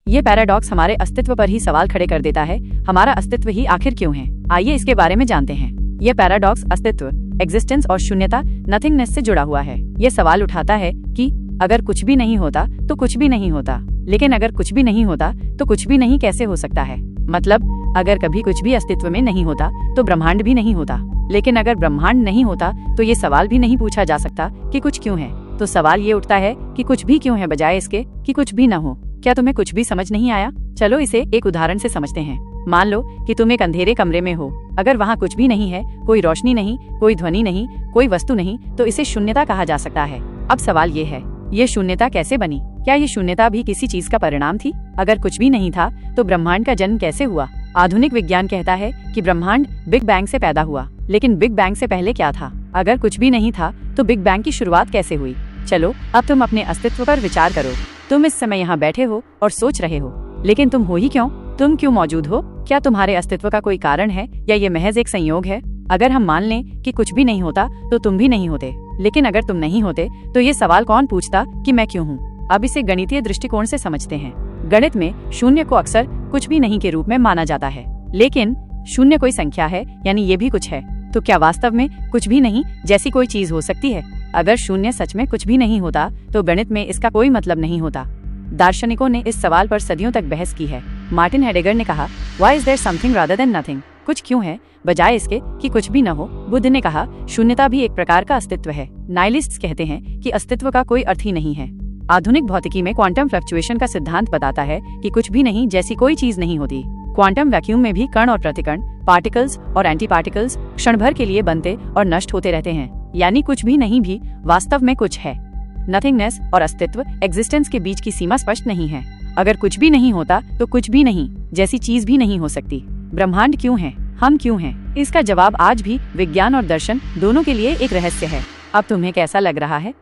ये पैराडॉक्स हमारे अस्तित्व पर ही सवाल खड़े कर देता है। हमारा अस्तित्व ही आखिर क्यों है? आइए इसके बारे में जानते हैं। ये पैराडॉक्स अस्तित्व, एग्जिस्टेंस और शून्यता, नथिंगनेस से जुड़ा हुआ है। ये सवाल उठाता है कि अगर कुछ भी नहीं होता तो कुछ भी नहीं होता, लेकिन अगर कुछ भी नहीं होता तो कुछ भी नहीं कैसे हो सकता है? मतलब अगर कभी कुछ भी अस्तित्व में नहीं होता तो ब्रह्मांड भी नहीं होता, लेकिन अगर ब्रह्मांड नहीं होता तो ये सवाल भी नहीं पूछा जा सकता कि कुछ क्यों है। तो सवाल ये उठता है कि कुछ भी क्यों है, बजाय इसके कि कुछ भी न हो। क्या तुम्हें कुछ भी समझ नहीं आया? चलो इसे एक उदाहरण से समझते हैं। मान लो कि तुम एक अंधेरे कमरे में हो। अगर वहाँ कुछ भी नहीं है, कोई रोशनी नहीं, कोई ध्वनि नहीं, कोई वस्तु नहीं, तो इसे शून्यता कहा जा सकता है। अब सवाल ये है, ये शून्यता कैसे बनी? क्या ये शून्यता भी किसी चीज का परिणाम थी? अगर कुछ भी नहीं था तो ब्रह्मांड का जन्म कैसे हुआ? आधुनिक विज्ञान कहता है कि ब्रह्मांड बिग बैंग से पैदा हुआ, लेकिन बिग बैंग से पहले क्या था? अगर कुछ भी नहीं था तो बिग बैंग की शुरुआत कैसे हुई? चलो अब तुम अपने अस्तित्व पर विचार करो। तुम इस समय यहाँ बैठे हो और सोच रहे हो, लेकिन तुम हो ही क्यों? तुम क्यों मौजूद हो? क्या तुम्हारे अस्तित्व का कोई कारण है या ये महज एक संयोग है? अगर हम मान लें कि कुछ भी नहीं होता तो तुम भी नहीं होते, लेकिन अगर तुम नहीं होते तो ये सवाल कौन पूछता कि मैं क्यों हूँ? अब इसे गणितीय दृष्टिकोण से समझते हैं। गणित में शून्य को अक्सर कुछ भी नहीं के रूप में माना जाता है, लेकिन शून्य कोई संख्या है, यानी ये भी कुछ है। तो क्या वास्तव में कुछ भी नहीं जैसी कोई चीज हो सकती है? अगर शून्य सच में कुछ भी नहीं होता तो गणित में इसका कोई मतलब नहीं होता। दार्शनिकों ने इस सवाल पर सदियों तक बहस की है। मार्टिन हेडेगर ने कहा, Why is there something rather than nothing? कुछ क्यों है बजाय इसके कि कुछ भी न हो। बुद्ध ने कहा, शून्यता भी एक प्रकार का अस्तित्व है। नाइलिस्ट्स कहते हैं कि अस्तित्व का कोई अर्थ ही नहीं है। आधुनिक भौतिकी में क्वांटम फ्लक्चुएशन का सिद्धांत बताता है कि कुछ भी नहीं जैसी कोई चीज नहीं होती। क्वांटम वैक्यूम में भी कण और प्रतिकण, पार्टिकल्स और एंटी पार्टिकल्स क्षण भर के लिए बनते और नष्ट होते रहते हैं, यानी कुछ भी नहीं भी वास्तव में कुछ है। नथिंगनेस और अस्तित्व, एग्जिस्टेंस के बीच की सीमा स्पष्ट नहीं है। अगर कुछ भी नहीं होता तो कुछ भी नहीं जैसी चीज भी नहीं हो सकती। ब्रह्मांड क्यों है? हम क्यों हैं? इसका जवाब आज भी विज्ञान और दर्शन दोनों के लिए एक रहस्य है। अब तुम्हें कैसा लग रहा है?